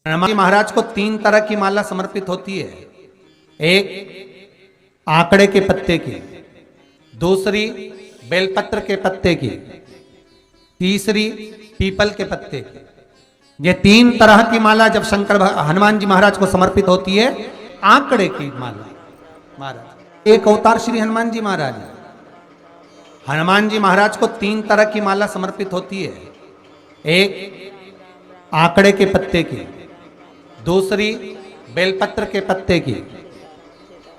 हनुमान जी महाराज को 3 तरह की माला समर्पित होती है। एक आंकड़े के पत्ते की, दूसरी बेलपत्र के पत्ते की, तीसरी पीपल के पत्ते की। ये 3 तरह की माला जब हनुमान जी महाराज को समर्पित होती है। आंकड़े की माला महाराज एक अवतार श्री हनुमान जी महाराज। हनुमान जी महाराज को 3 तरह की माला समर्पित होती है। एक आंकड़े के पत्ते की, दूसरी बेलपत्र के पत्ते की,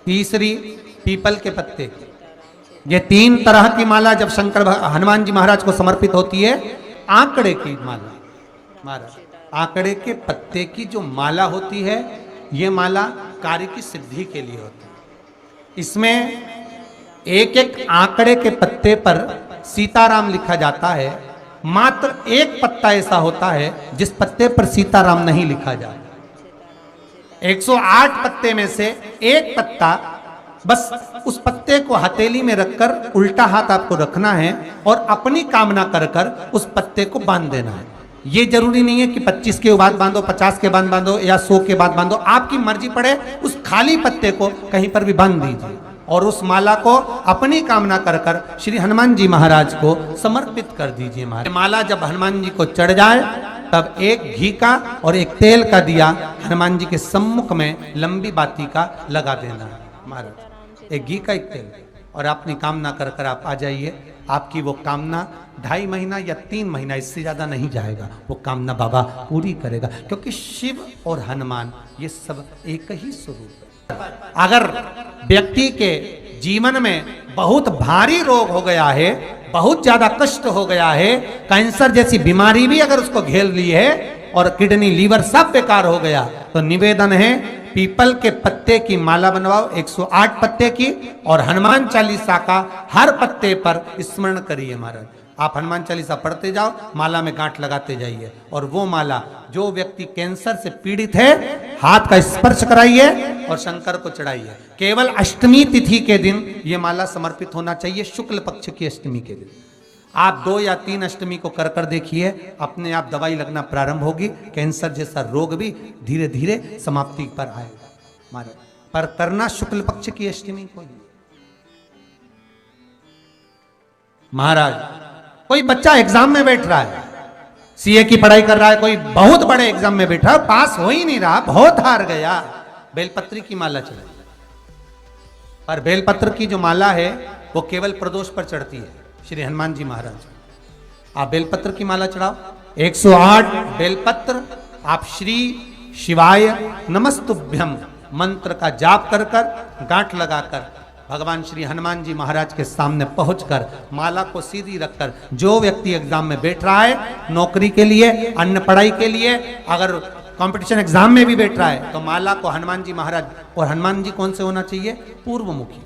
तीसरी पीपल के पत्ते की। ये 3 तरह की माला जब हनुमान जी महाराज को समर्पित होती है। आंकड़े की माला महाराज, आंकड़े के पत्ते की जो माला होती है, ये माला कार्य की सिद्धि के लिए होती है। इसमें एक एक आंकड़े के पत्ते पर सीताराम लिखा जाता है। मात्र एक पत्ता ऐसा होता है जिस पत्ते पर सीताराम नहीं लिखा जाता। 108 पत्ते में से एक पत्ता, बस उस पत्ते को हथेली में रखकर उल्टा हाथ आपको रखना है और अपनी कामना कर कर उस पत्ते को बांध देना है। ये जरूरी नहीं है कि 25 के बाद बांधो, 50 के बाद बांधो या 100 के बाद बांधो, आपकी मर्जी पड़े। उस खाली पत्ते को कहीं पर भी बांध दीजिए और उस माला को अपनी कामना कर कर श्री हनुमान जी महाराज को समर्पित कर दीजिए। माला जब हनुमान जी को चढ़ जाए तब एक घी का और एक तेल का दिया हनुमान जी के सम्मुख में लंबी बाती का लगा देना है महाराज। एक घी का, एक तेल, और अपनी कामना कर कर आप आ जाइए। आपकी वो कामना 2.5 महीना या 3 महीना, इससे ज्यादा नहीं जाएगा, वो कामना बाबा पूरी करेगा। क्योंकि शिव और हनुमान ये सब एक ही स्वरूप है। अगर व्यक्ति के जीवन में बहुत भारी रोग हो गया है, बहुत ज्यादा कष्ट हो गया है, कैंसर जैसी बीमारी भी अगर उसको घेर ली है और किडनी लीवर सब बेकार हो गया, तो निवेदन है पीपल के पत्ते की माला बनवाओ, 108 पत्ते की, और हनुमान चालीसा का हर पत्ते पर स्मरण करिए महाराज। आप हनुमान चालीसा पढ़ते जाओ, माला में गांठ लगाते जाइए, और वो माला जो व्यक्ति कैंसर से पीड़ित है हाथ का स्पर्श कराइए और शंकर को चढ़ाइए। केवल अष्टमी तिथि के दिन ये माला समर्पित होना चाहिए, शुक्ल पक्ष की अष्टमी के दिन। आप 2 या 3 अष्टमी को कर कर देखिए, अपने आप दवाई लगना प्रारंभ होगी। कैंसर जैसा रोग भी धीरे धीरे समाप्ति पर आएगा महाराज। पर करना शुक्ल पक्ष की अष्टमी को ही महाराज। कोई बच्चा एग्जाम में बैठ रहा है, सीए की पढ़ाई कर रहा है, कोई बहुत बड़े एग्जाम में बैठा, पास हो ही नहीं रहा, बहुत हार गया, बेलपत्री की माला चढ़ाई। पर बेलपत्र की जो माला है वो केवल प्रदोष पर चढ़ती है श्री हनुमान जी महाराज। आप बेलपत्र की माला चढ़ाओ, 108 बेलपत्र आप श्री शिवाय नमस्तुभ्यम मंत्र का जाप कर कर गांठ लगाकर भगवान श्री हनुमान जी महाराज के सामने पहुंचकर माला को सीधी रखकर, जो व्यक्ति एग्जाम में बैठ रहा है, नौकरी के लिए, अन्य पढ़ाई के लिए, अगर कंपटीशन एग्जाम में भी बैठ रहा है, तो माला को हनुमान जी महाराज, और हनुमान जी कौन से होना चाहिए? पूर्वमुखी।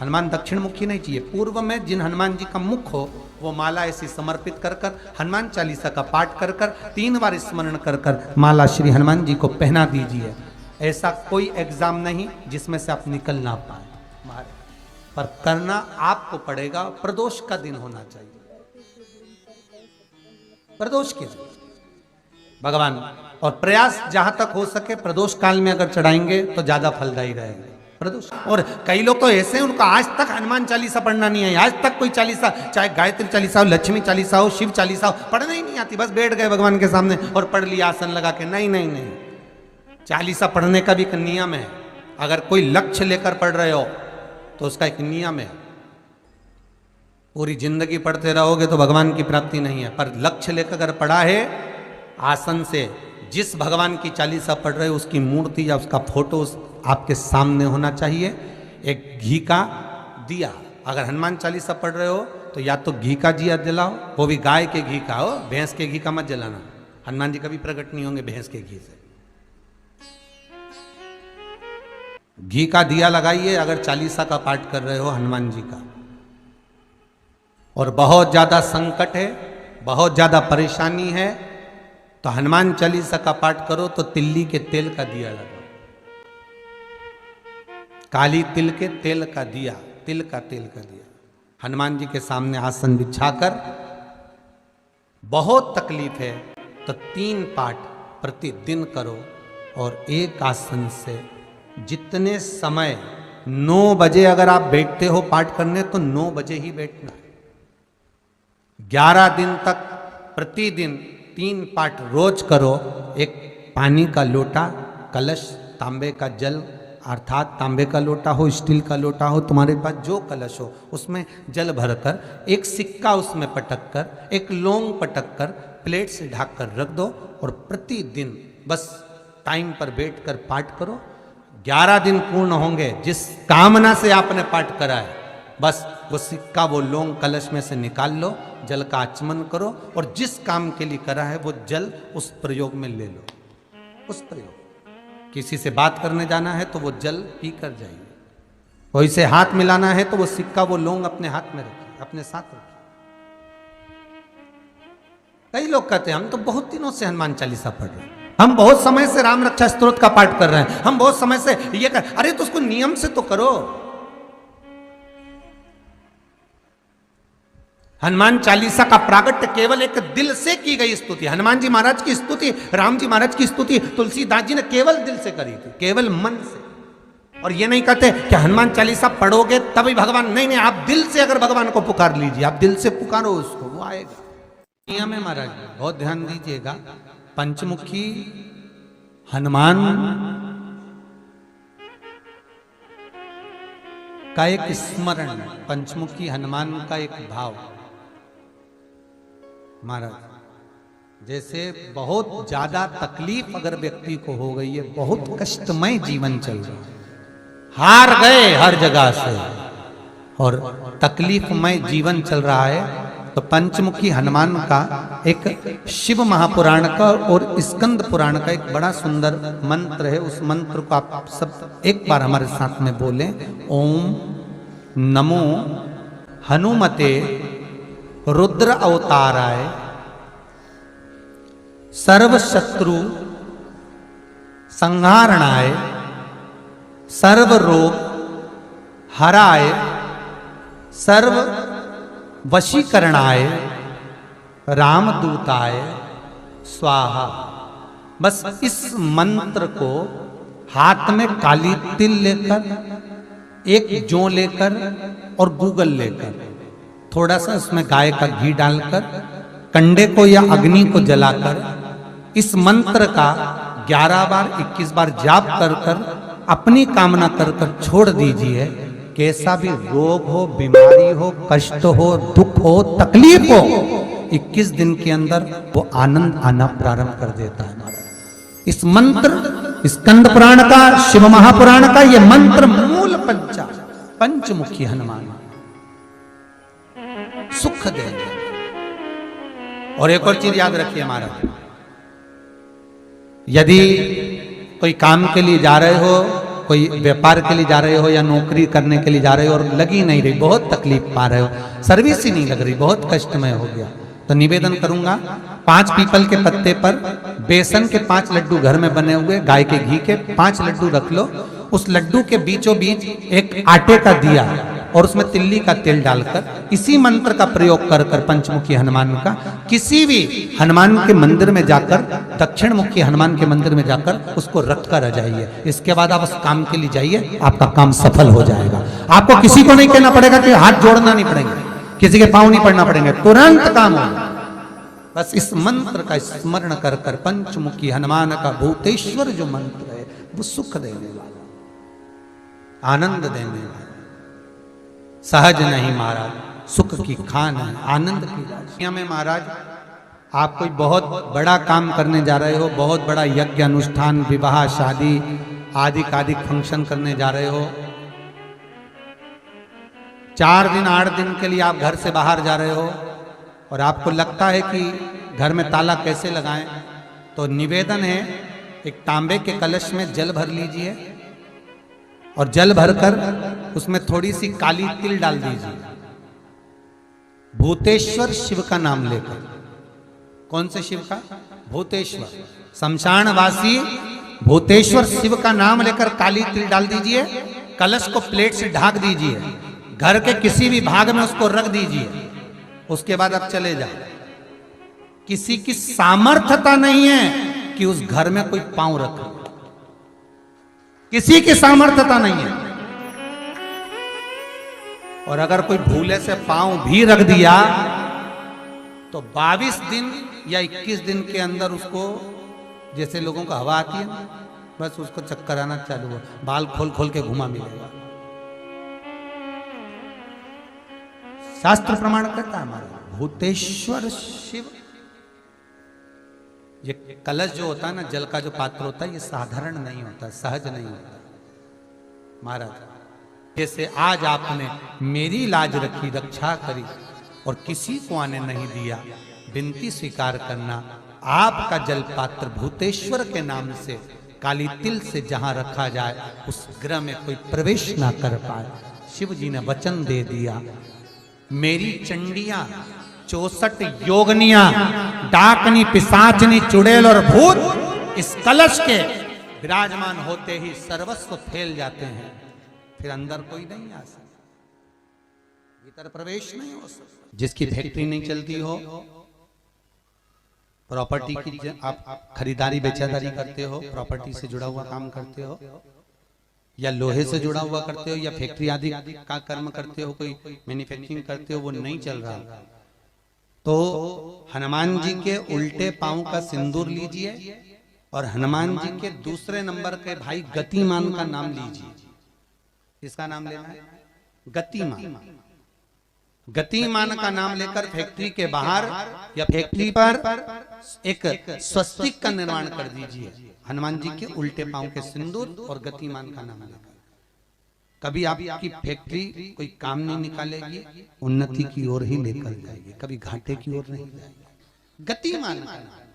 हनुमान दक्षिण मुखी नहीं चाहिए, पूर्व में जिन हनुमान जी का मुख हो वो माला ऐसी समर्पित कर कर हनुमान चालीसा का पाठ कर कर 3 बार स्मरण कर कर माला श्री हनुमान जी को पहना दीजिए। ऐसा कोई एग्जाम नहीं जिसमें से आप निकल ना पाए महाराज, पर करना आपको पड़ेगा। प्रदोष का दिन होना चाहिए, प्रदोष के दिन भगवान, और प्रयास जहां तक हो सके प्रदोष काल में अगर चढ़ाएंगे तो ज्यादा फलदायी रहेगा प्रदोष। और कई लोग तो ऐसे हैं उनको आज तक हनुमान चालीसा पढ़ना नहीं है, आज तक कोई चालीसा, चाहे गायत्री चालीसा हो, लक्ष्मी चालीसा हो, शिव चालीसा हो, पढ़ना ही नहीं आती, बस बैठ गए भगवान के सामने और पढ़ लिया आसन लगा के। नहीं नहीं नहीं, चालीसा पढ़ने का भी एक नियम है। अगर कोई लक्ष्य लेकर पढ़ रहे हो तो उसका एक नियम है। पूरी जिंदगी पढ़ते रहोगे तो भगवान की प्राप्ति नहीं है, पर लक्ष्य लेकर अगर पढ़ा है, आसन से जिस भगवान की चालीसा पढ़ रहे हो उसकी मूर्ति या उसका फोटो आपके सामने होना चाहिए। एक घी का दिया, अगर हनुमान चालीसा पढ़ रहे हो तो या तो घी का दिया जलाओ, वो भी गाय के घी का हो, भैंस के घी का मत जलाना। हनुमान जी कभी प्रकट नहीं होंगे भैंस के घी से। घी का दिया लगाइए अगर चालीसा का पाठ कर रहे हो हनुमान जी का। और बहुत ज्यादा संकट है, बहुत ज्यादा परेशानी है, तो हनुमान चालीसा का पाठ करो तो तिल्ली के तेल का दिया लगाओ, काली तिल के तेल का दिया, तिल का तेल का दिया हनुमान जी के सामने आसन बिछाकर। बहुत तकलीफ है तो 3 पाठ प्रतिदिन करो और एक आसन से जितने समय 9 बजे अगर आप बैठते हो पाठ करने तो 9 बजे ही बैठना है। 11 दिन तक प्रतिदिन 3 पाठ रोज करो। एक पानी का लोटा, कलश, तांबे का जल अर्थात तांबे का लोटा हो, स्टील का लोटा हो, तुम्हारे पास जो कलश हो उसमें जल भरकर एक सिक्का उसमें पटक कर, एक लौंग पटक कर प्लेट से ढक कर रख दो और प्रतिदिन बस टाइम पर बैठकर पाठ करो। 11 दिन पूर्ण होंगे, जिस कामना से आपने पाठ करा है बस वो सिक्का, वो लौंग कलश में से निकाल लो, जल का आचमन करो और जिस काम के लिए करा है वो जल उस प्रयोग में ले लो। उस प्रयोग, किसी से बात करने जाना है तो वो जल पी कर जाइए, कोई से हाथ मिलाना है तो वो सिक्का, वो लौंग अपने हाथ में रखिए, अपने साथ रखिए। कई लोग कहते हैं हम तो बहुत दिनों से हनुमान चालीसा पढ़ रहे हैं, हम बहुत समय से राम रक्षा स्तोत्र का पाठ कर रहे हैं, हम बहुत समय से ये कर, अरे तो उसको नियम से तो करो। हनुमान चालीसा का प्रागट्य केवल एक दिल से की गई स्तुति, हनुमान जी महाराज की स्तुति, राम जी महाराज की स्तुति तुलसीदास जी ने केवल दिल से करी थी, केवल मन से। और ये नहीं कहते कि हनुमान चालीसा पढ़ोगे तभी भगवान, नहीं नहीं, आप दिल से अगर भगवान को पुकार लीजिए, आप दिल से पुकारो उसको, वो आएगा। नियम है महाराज, बहुत ध्यान दीजिएगा। पंचमुखी हनुमान का एक स्मरण, पंचमुखी हनुमान का एक भाव। महाराज जैसे बहुत ज्यादा तकलीफ अगर व्यक्ति को हो गई है, बहुत कष्टमय जीवन चल रहा है, हार गए हर जगह से और तकलीफमय जीवन चल रहा है, तो पंचमुखी हनुमान का एक शिव महापुराण का और स्कंद पुराण का एक बड़ा सुंदर मंत्र है। उस मंत्र को आप सब एक बार हमारे साथ में बोलें। ओम नमो हनुमते रुद्र अवताराय सर्व शत्रु संहारणाय सर्व रोग हराय सर्व वशीकरणाय रामदूताय स्वाहा। बस इस मंत्र को हाथ में काली तिल लेकर, एक जौ लेकर और गूगल लेकर, थोड़ा सा उसमें गाय का घी डालकर, कंडे को या अग्नि को जलाकर इस मंत्र का 11 बार 21 बार जाप कर कर अपनी कामना कर कर छोड़ दीजिए। कैसा भी रोग हो, बीमारी हो, कष्ट हो, दुख हो, तकलीफ हो, 21 दिन के अंदर वो आनंद आना प्रारंभ कर देता है। इस मंत्र, स्कंद पुराण का, शिव महापुराण का ये मंत्र मूल पंचमुखी हनुमान सुख देंगे। और एक और चीज याद रखिए हमारा, यदि कोई काम के लिए जा रहे हो, कोई व्यापार के लिए जा रहे हो या नौकरी करने के लिए जा रहे हो और लगी नहीं रही, बहुत तकलीफ पा रहे हो, सर्विस ही नहीं लग रही, बहुत कष्टमय हो गया, तो निवेदन करूंगा 5 पीपल के पत्ते पर बेसन के 5 लड्डू घर में बने हुए, गाय के घी के 5 लड्डू रख लो, उस लड्डू के बीचों बीच एक आटे का दिया और उसमें तिल्ली का तेल डालकर इसी मंत्र का प्रयोग कर कर पंचमुखी हनुमान का किसी भी हनुमान के मंदिर में जाकर, दक्षिण मुखी हनुमान के मंदिर में जाकर उसको रख कर आ जाइए। इसके बाद आप उस काम के लिए जाइए, आपका काम सफल हो जाएगा। आपको किसी को नहीं कहना पड़ेगा कि हाथ जोड़ना नहीं पड़ेंगे, किसी के पांव नहीं पड़ना पड़ेंगे, तुरंत काम होगा। बस इस मंत्र का स्मरण कर कर पंचमुखी हनुमान का भूतेश्वर जो मंत्र है वो सुख देने वाला, आनंद देने वाला, सहज नहीं महाराज, सुख की खान है, आनंद की राशि में। महाराज आप कोई बहुत बड़ा काम करने जा रहे हो, बहुत बड़ा यज्ञ अनुष्ठान, विवाह, शादी आदि फंक्शन करने जा रहे हो, 4 दिन 8 दिन के लिए आप घर से बाहर जा रहे हो और आपको लगता है कि घर में ताला कैसे लगाएं, तो निवेदन है एक तांबे के कलश में जल भर लीजिए और जल भरकर उसमें थोड़ी सी काली तिल डाल दीजिए, भूतेश्वर शिव का नाम लेकर। कौन से शिव का? भूतेश्वर, शमशानवासी भूतेश्वर शिव का नाम लेकर काली तिल डाल दीजिए, कलश को प्लेट से ढक दीजिए, घर के किसी भी भाग में उसको रख दीजिए। उसके बाद आप चले जाओ। किसी की सामर्थ्यता नहीं है कि उस घर में कोई पांव रखे, किसी की सामर्थ्यता नहीं है। और अगर कोई भूले से पांव भी रख दिया तो 22 दिन या 21 दिन के अंदर उसको, जैसे लोगों को हवा आती है, बस उसको चक्कर आना चालू हो, बाल खोल खोल के घुमा मिलेगा। शास्त्र प्रमाण करता है हमारा भूतेश्वर शिव। ये कलश जो होता है ना, जल का जो पात्र होता है, ये साधारण नहीं होता, सहज नहीं होता महाराज। जैसे आज आपने मेरी लाज रखी, रक्षा करी और किसी को आने नहीं दिया, विनती स्वीकार करना। आपका जल पात्र भूतेश्वर के नाम से काली तिल से जहां रखा जाए उस गृह में कोई प्रवेश ना कर पाए। शिव जी ने वचन दे दिया, मेरी चंडियां 64 योगनियां, डाकनी, पिशाचनी, चुड़ैल और भूत इस कलश के विराजमान होते ही सर्वस्व फैल जाते हैं, फिर अंदर कोई नहीं आ सकता, भीतर प्रवेश नहीं हो सकता। जिसकी फैक्ट्री नहीं चलती हो, प्रॉपर्टी की आप खरीदारी बेचादारी करते हो, प्रॉपर्टी से जुड़ा हुआ काम करते हो, या लोहे से जुड़ा हुआ करते हो, या फैक्ट्री आदि का कर्म करते हो, कोई मैन्युफैक्चरिंग करते हो, वो नहीं चल रहा, तो हनुमान जी के उल्टे पांव का सिंदूर लीजिए और हनुमान जी के दूसरे नंबर के भाई गतिमान का नाम लीजिए। किसका नाम लेना है? गतिमान। गतिमान का नाम लेकर फैक्ट्री के बाहर या फैक्ट्री पर एक स्वस्तिक का निर्माण कर दीजिए, हनुमान जी के उल्टे पांव के सिंदूर और गतिमान का नाम लेकर। कभी आपकी फैक्ट्री कोई काम नहीं निकालेगी, उन्नति की ओर ही लेकर जाएगी, कभी घाटे की ओर नहीं जाएगी। गतिमान का नाम,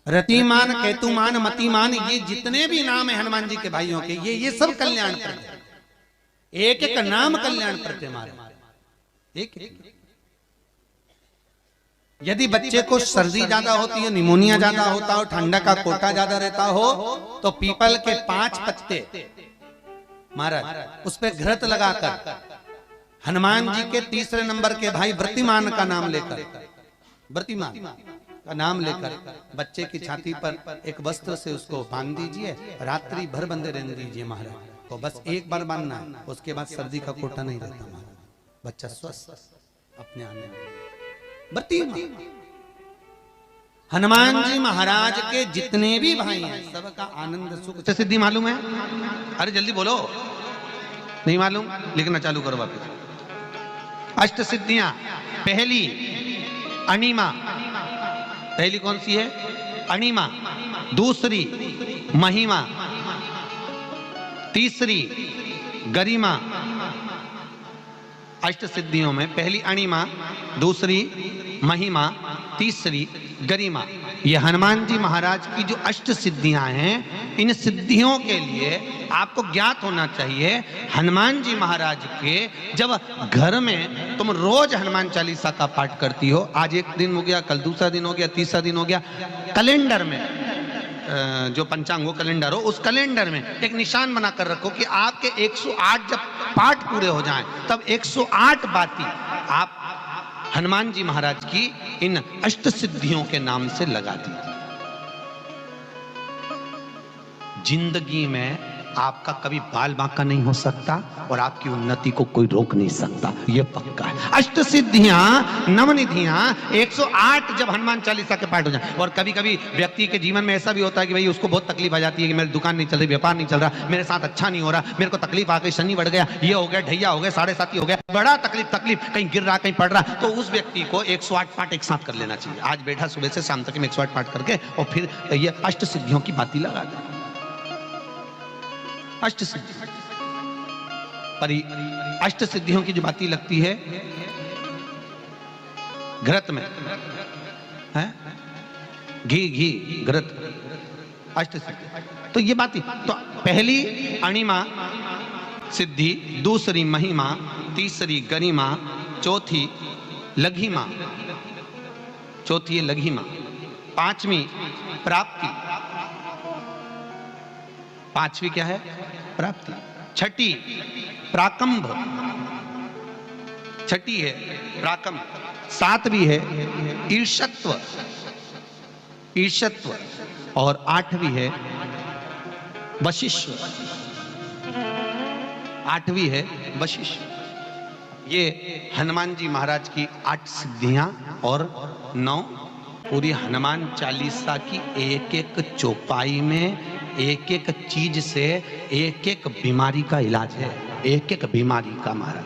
रतिमान, केतुमान, मतिमान, ये जितने भी नाम है हनुमान जी के भाइयों के, ये सब कल्याण प्रद है। एक एक नाम कल्याण प्रद हमारे, एक एक। यदि बच्चे को सर्दी ज्यादा होती है, निमोनिया ज्यादा होता हो, ठंडा का कोटा ज्यादा रहता हो, तो पीपल के 5 पत्ते महाराज उस पर घृत लगाकर हनुमान जी के तीसरे नंबर के भाई व्रतिमान का नाम लेकर, व्रतिमान का नाम लेकर बच्चे की छाती पर एक वस्त्र से उसको बांध दीजिए, रात्रि भर बंधे रहने दीजिए महाराज। तो बस एक बार बांधना है, उसके बाद सर्दी का कोटा नहीं रहता महाराज, बच्चा स्वस्थ अपने आने। हनुमान जी महाराज के जितने भी भाई हैं सबका आनंद सुख सिद्धि मालूम है? अरे जल्दी बोलो, नहीं मालूम? लिखना चालू करो वापस। अष्ट सिद्धियां, पहली अणिमा, पहली कौन सी है? अणिमा। दूसरी महिमा, तीसरी गरिमा। अष्ट सिद्धियों में पहली अणिमा, दूसरी महिमा, तीसरी गरिमा। ये हनुमान जी महाराज की जो अष्ट सिद्धियां हैं, इन सिद्धियों के लिए आपको ज्ञात होना चाहिए, हनुमान जी महाराज के जब घर में तुम रोज हनुमान चालीसा का पाठ करती हो, आज एक दिन हो गया, कल दूसरा दिन हो गया, तीसरा दिन हो गया, कैलेंडर में जो पंचांग हो कैलेंडर हो, उस कैलेंडर में एक निशान बना कर रखो कि आपके 108 जब पाठ पूरे हो जाएं, तब 108 बाती आप हनुमान जी महाराज की इन अष्ट सिद्धियों के नाम से लगा दीजिए। जिंदगी में आपका कभी बाल बांका नहीं हो सकता और आपकी उन्नति को कोई रोक नहीं सकता, यह पक्का है। अष्ट सिद्धियां, नवनिधियां, 108 जब हनुमान चालीसा के पाठ हो जाए। और कभी कभी व्यक्ति के जीवन में ऐसा भी होता है कि भाई उसको बहुत तकलीफ आ जाती है कि मेरी दुकान नहीं चल रही, व्यापार नहीं चल रहा, मेरे साथ अच्छा नहीं हो रहा, मेरे को तकलीफ आ गई, शनि बढ़ गया, ये हो गया, ढैया हो गया, 7.5 हो गया, बड़ा तकलीफ, कहीं गिर रहा, कहीं पड़ रहा, तो उस व्यक्ति को 108 पाठ एक साथ कर लेना चाहिए। आज बैठा सुबह से शाम तक 108 पाठ करके और फिर ये अष्ट सिद्धियों की बाती लगा दे। अष्ट सिद्धि पर अष्ट सिद्धियों की जो बाती लगती है घृत में है, घी घृत, अष्ट सिद्धि। तो ये बाती, तो पहली अणिमा सिद्धि, दूसरी महिमा, तीसरी गरिमा, चौथी लघिमा, चौथी है लघिमा, पांचवी प्राप्ति, पांचवी क्या है? प्राप्ति। छठी प्राकंभ, छठी है प्राकंभ, सातवीं है ईर्ष्यत्व, ईर्ष्यत्व, और आठवीं है वशिष्ठ, आठवीं है वशिष्ठ। ये हनुमान जी महाराज की 8 सिद्धियां और 9। पूरी हनुमान चालीसा की एक एक चौपाई में एक एक चीज से एक एक बीमारी का इलाज है, एक एक बीमारी का। महाराज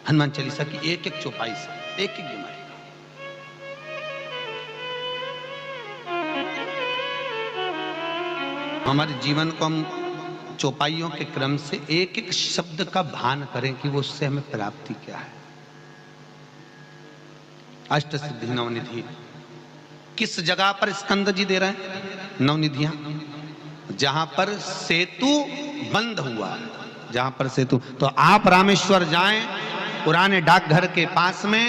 हनुमान चालीसा की एक एक चौपाई से एक एक बीमारी। हमारे जीवन को हम चौपाइयों के क्रम से एक एक शब्द का भान करें कि वो उससे हमें प्राप्ति क्या है। अष्ट सिद्धि नवनिधि किस जगह पर स्कंद जी दे रहे हैं? नवनिधियां जहां पर सेतु बंद हुआ, जहां पर सेतु। तो आप रामेश्वर जाएं, पुराने डाकघर के पास में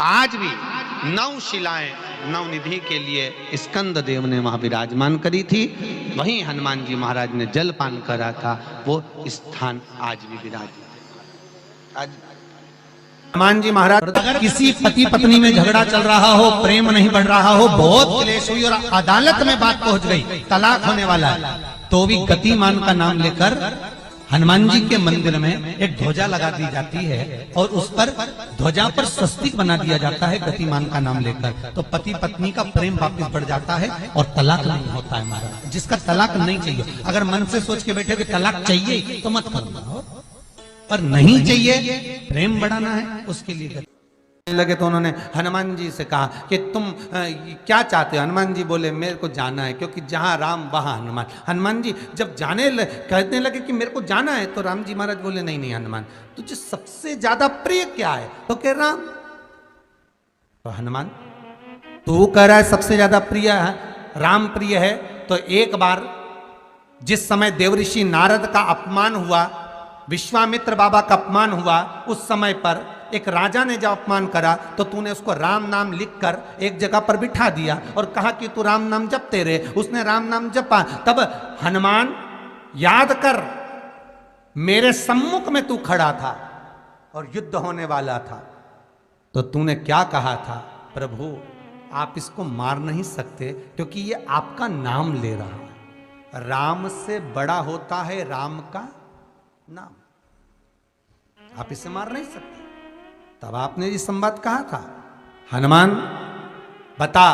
आज भी 9 शिलाएं नवनिधि के लिए स्कंद देव ने वहां विराजमान करी थी। वहीं हनुमान जी महाराज ने जलपान करा था, वो स्थान आज भी विराजमान। आज हनुमान जी महाराज अगर किसी पति पत्नी में झगड़ा चल रहा हो, प्रेम नहीं बढ़ रहा हो, बहुत क्लेश हुई और अदालत में बात पहुंच गई, तलाक होने वाला है, तो भी गतिमान का नाम लेकर हनुमान जी के मंदिर में एक ध्वजा लगा दी जाती है और उस पर ध्वजा पर स्वस्तिक बना दिया जाता है गतिमान का नाम लेकर। तो पति पत्नी का प्रेम वापस बढ़ जाता है और तलाक नहीं होता है। महाराज जिसका तलाक नहीं चाहिए, अगर मन से सोच के बैठे कि तलाक चाहिए तो मत करो, पर नहीं चाहिए, प्रेम बढ़ाना है, उसके लिए लगे। तो उन्होंने हनुमान जी से कहा कि तुम क्या चाहते हो? हनुमान जी बोले मेरे को जाना है, क्योंकि जहां राम वहां हनुमान। हनुमान जी जब कहने लगे कि मेरे को जाना है, तो राम जी महाराज बोले नहीं नहीं हनुमान, तुझे सबसे ज्यादा प्रिय क्या है? तो कह राम। तो हनुमान तू कह रहा है सबसे ज्यादा प्रिय है राम प्रिय है, तो एक बार जिस समय देवऋषि नारद का अपमान हुआ, विश्वामित्र बाबा का अपमान हुआ, उस समय पर एक राजा ने जब अपमान करा तो तूने उसको राम नाम लिखकर एक जगह पर बिठा दिया और कहा कि तू राम नाम जपते रहे। उसने राम नाम जपा। तब हनुमान याद कर, मेरे सम्मुख में तू खड़ा था और युद्ध होने वाला था, तो तूने क्या कहा था? प्रभु आप इसको मार नहीं सकते क्योंकि ये आपका नाम ले रहा है। राम से बड़ा होता है राम का नाम, आप इसे मार नहीं सकते। तब आपने ये संवाद कहा था, हनुमान बता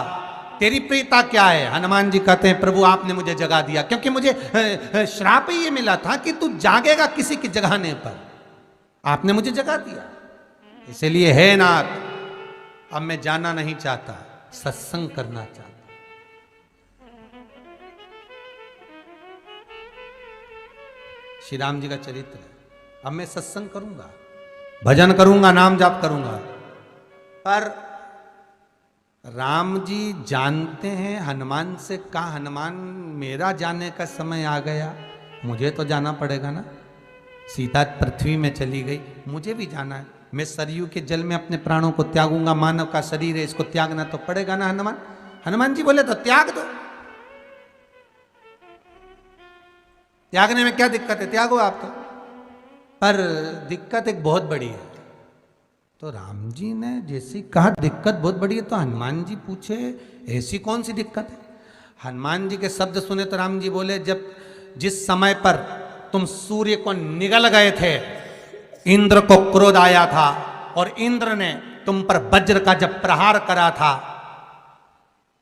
तेरी प्रियता क्या है? हनुमान जी कहते हैं प्रभु आपने मुझे जगा दिया, क्योंकि मुझे श्राप ये मिला था कि तू जागेगा किसी की जगाने पर, आपने मुझे जगा दिया। इसलिए हे नाथ, अब मैं जाना नहीं चाहता, सत्संग करना चाहता। श्री राम जी का चरित्र है। अब मैं सत्संग करूंगा, भजन करूंगा, नाम जाप करूंगा। पर राम जी जानते हैं हनुमान से कहा, हनुमान मेरा जाने का समय आ गया, मुझे तो जाना पड़ेगा ना। सीता पृथ्वी में चली गई, मुझे भी जाना है। मैं सरयू के जल में अपने प्राणों को त्यागूंगा, मानव का शरीर है, इसको त्यागना तो पड़ेगा ना हनुमान। हनुमान जी बोले तो त्याग दो, त्यागने में क्या दिक्कत है, त्यागो आप तो। पर दिक्कत एक बहुत बड़ी है। तो राम जी ने जैसी कहा दिक्कत बहुत बड़ी है, तो हनुमान जी पूछे ऐसी कौन सी दिक्कत है? हनुमान जी के शब्द सुने तो राम जी बोले, जब जिस समय पर तुम सूर्य को निगल गए थे, इंद्र को क्रोध आया था और इंद्र ने तुम पर वज्र का जब प्रहार करा था,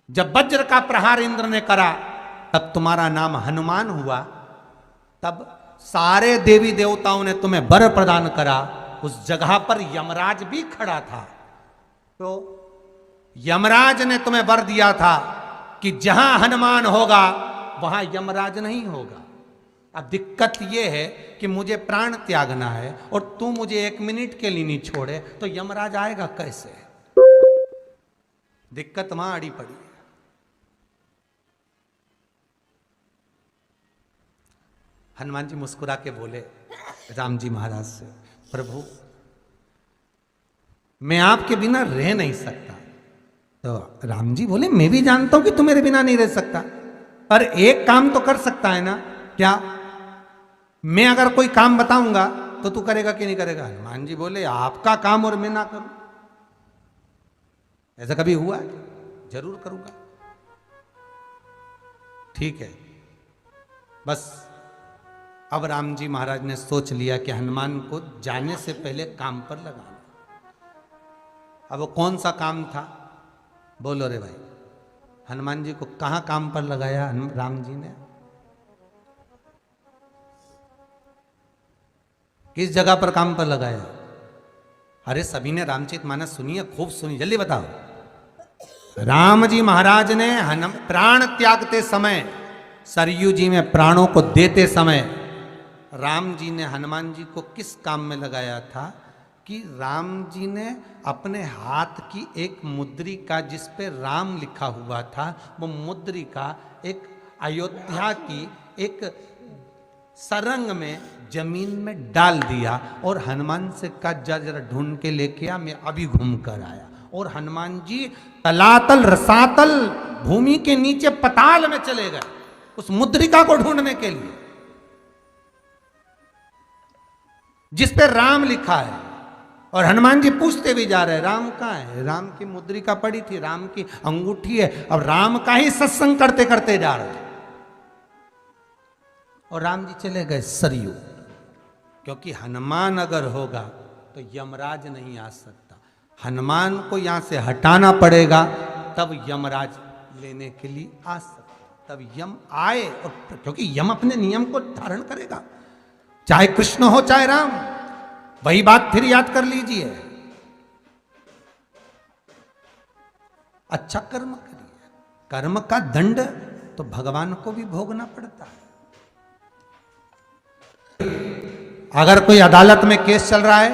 जब वज्र का प्रहार इंद्र ने करा तब तुम्हारा नाम हनुमान हुआ। तब सारे देवी देवताओं ने तुम्हें वर प्रदान करा। उस जगह पर यमराज भी खड़ा था, तो यमराज ने तुम्हें वर दिया था कि जहां हनुमान होगा वहां यमराज नहीं होगा। अब दिक्कत यह है कि मुझे प्राण त्यागना है और तू मुझे 1 मिनट के लिए नहीं छोड़े, तो यमराज आएगा कैसे? दिक्कत वहां अड़ी पड़ी है। हनुमान जी मुस्कुरा के बोले राम जी महाराज से, प्रभु मैं आपके बिना रह नहीं सकता। तो राम जी बोले मैं भी जानता हूं कि तू मेरे बिना नहीं रह सकता, पर एक काम तो कर सकता है ना। क्या? मैं अगर कोई काम बताऊंगा तो तू करेगा कि नहीं करेगा? हनुमान जी बोले आपका काम और मैं ना करूं, ऐसा कभी हुआ है? जरूर करूंगा। ठीक है, बस अब राम जी महाराज ने सोच लिया कि हनुमान को जाने से पहले काम पर लगाना। अब वो कौन सा काम था? बोलो रे भाई, हनुमान जी को कहां काम पर लगाया राम जी ने? किस जगह पर काम पर लगाया? अरे सभी ने रामचरितमानस सुनी है, खूब सुनी, जल्दी बताओ। राम जी महाराज ने प्राण त्यागते समय, सरयू जी में प्राणों को देते समय, राम जी ने हनुमान जी को किस काम में लगाया था? कि राम जी ने अपने हाथ की एक मुद्रिका जिस पे राम लिखा हुआ था, वो मुद्रिका एक अयोध्या की एक सरंग में जमीन में डाल दिया और हनुमान से कहा जा जरा ढूंढ के लेके आ, मैं अभी घूम कर आया। और हनुमान जी तलातल रसातल भूमि के नीचे पताल में चले गए उस मुद्रिका को ढूंढने के लिए जिस पे राम लिखा है। और हनुमान जी पूछते भी जा रहे राम कहाँ है? राम की मुद्रिका पड़ी थी, राम की अंगूठी है। अब राम का ही सत्संग करते करते जा रहे और राम जी चले गए सरयू, क्योंकि हनुमान अगर होगा तो यमराज नहीं आ सकता। हनुमान को यहां से हटाना पड़ेगा तब यमराज लेने के लिए आ सकता, तब यम आए। और क्योंकि यम अपने नियम को धारण करेगा, चाहे कृष्ण हो चाहे राम। वही बात फिर याद कर लीजिए, अच्छा कर्म करिए, कर्म का दंड तो भगवान को भी भोगना पड़ता है। अगर कोई अदालत में केस चल रहा है,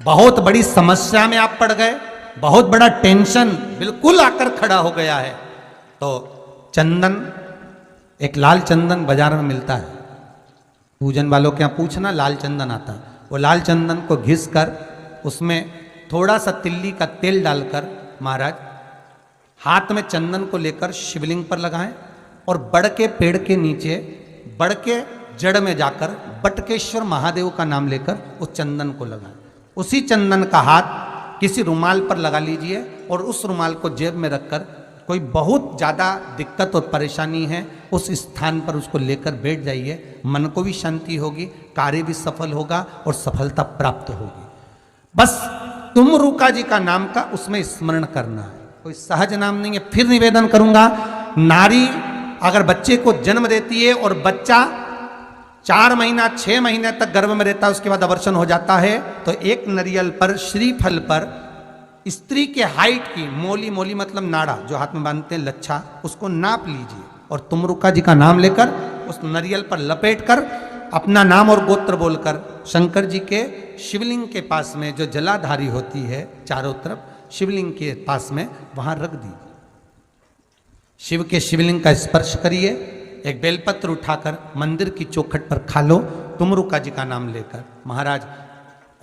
बहुत बड़ी समस्या में आप पड़ गए, बहुत बड़ा टेंशन बिल्कुल आकर खड़ा हो गया है, तो चंदन, एक लाल चंदन बाजार में मिलता है, पूजन वालों के यहाँ पूछना, लाल चंदन आता है। वो लाल चंदन को घिस कर उसमें थोड़ा सा तिल्ली का तेल डालकर महाराज हाथ में चंदन को लेकर शिवलिंग पर लगाएं और बड़ के पेड़ के नीचे, बड़ के जड़ में जाकर बटकेश्वर महादेव का नाम लेकर उस चंदन को लगाएं। उसी चंदन का हाथ किसी रुमाल पर लगा लीजिए और उस रुमाल को जेब में रखकर कोई बहुत ज़्यादा दिक्कत और परेशानी है उस स्थान पर उसको लेकर बैठ जाइए। मन को भी शांति होगी, कार्य भी सफल होगा और सफलता प्राप्त होगी। बस तुमरुका जी का नाम का उसमें स्मरण करना है, कोई सहज नाम नहीं है। फिर निवेदन करूंगा, नारी अगर बच्चे को जन्म देती है और बच्चा 4 महीना 6 महीने तक गर्भ में रहता है, उसके बाद अवर्षण हो जाता है, तो एक नरियल पर, श्रीफल पर स्त्री के हाइट की मोली, मोली मतलब नाड़ा जो हाथ में बांधते हैं, लच्छा, उसको नाप लीजिए और तुमरुका जी का नाम लेकर उस नरियल पर लपेट कर अपना नाम और गोत्र बोलकर शंकर जी के शिवलिंग के पास में जो जलाधारी होती है चारों तरफ शिवलिंग के पास में, वहां रख दीजिए। शिव के शिवलिंग का स्पर्श करिए, एक बेलपत्र उठाकर मंदिर की चौखट पर खा लो तुमरुका जी का नाम लेकर। महाराज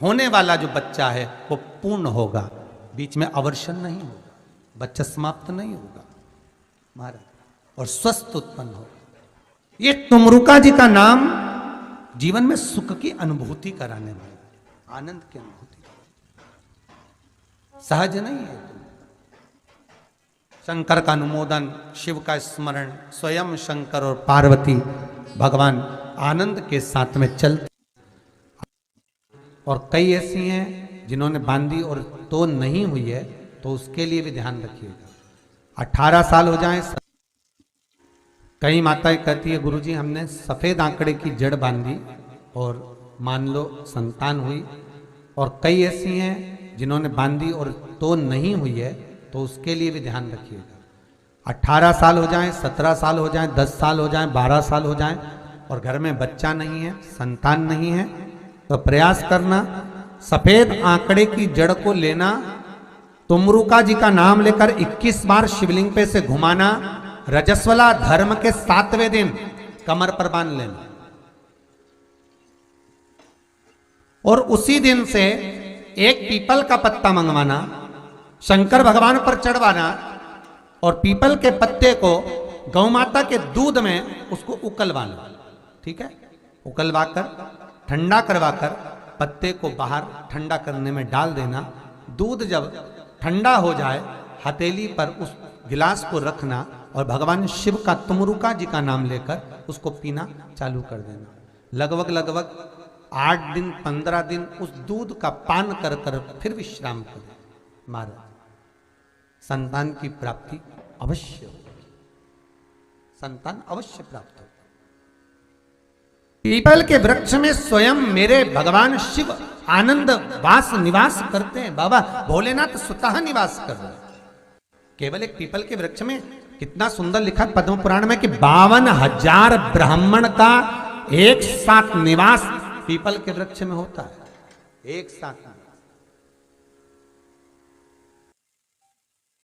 होने वाला जो बच्चा है वो पूर्ण होगा, बीच में अवर्षण नहीं होगा, बच्चा समाप्त नहीं होगा महाराज, और स्वस्थ उत्पन्न होगा। ये तुमरुका जी का नाम जीवन में सुख की अनुभूति कराने वाला, आनंद की अनुभूति, सहज नहीं है। शंकर का अनुमोदन, शिव का स्मरण, स्वयं शंकर और पार्वती भगवान आनंद के साथ में चलते। और कई ऐसी हैं जिन्होंने बांधी और तो नहीं हुई है, तो उसके लिए भी ध्यान रखिएगा। 18 साल हो जाएं, कई माताएं कहती है गुरुजी हमने सफेद आंकड़े की जड़ बांधी और मान लो संतान हुई। और कई ऐसी हैं जिन्होंने बांधी और तो नहीं हुई है, तो उसके लिए भी ध्यान रखिएगा। 18 साल हो जाएं, 17 साल हो जाएं, 10 साल हो जाएं, 12 साल हो जाएं और घर में बच्चा नहीं है, संतान नहीं है, तो प्रयास करना सफेद आंकड़े की जड़ को लेना, तुमरुका जी का नाम लेकर 21 बार शिवलिंग पे से घुमाना, रजस्वला धर्म के 7वें दिन कमर पर बांध लेना और उसी दिन से एक पीपल का पत्ता मंगवाना, शंकर भगवान पर चढ़वाना और पीपल के पत्ते को गौ माता के दूध में उसको उकलवाना। ठीक है, उकलवाकर ठंडा करवाकर पत्ते को बाहर ठंडा करने में डाल देना। दूध जब ठंडा हो जाए हथेली पर उस गिलास को रखना और भगवान शिव का तुमरुका जी का नाम लेकर उसको पीना चालू कर देना। लगभग 8 दिन 15 दिन उस दूध का पान कर कर फिर विश्राम करें। महाराज संतान की प्राप्ति अवश्य हो, संतान अवश्य प्राप्त हो। पीपल के वृक्ष में स्वयं मेरे भगवान शिव आनंद वास निवास करते हैं। बाबा भोलेनाथ स्वतः निवास कर रहे हैं। केवल एक पीपल के वृक्ष में कितना सुंदर लिखा पद्म पुराण में कि 52,000 ब्राह्मण का एक साथ निवास पीपल के वृक्ष में होता है, एक साथ।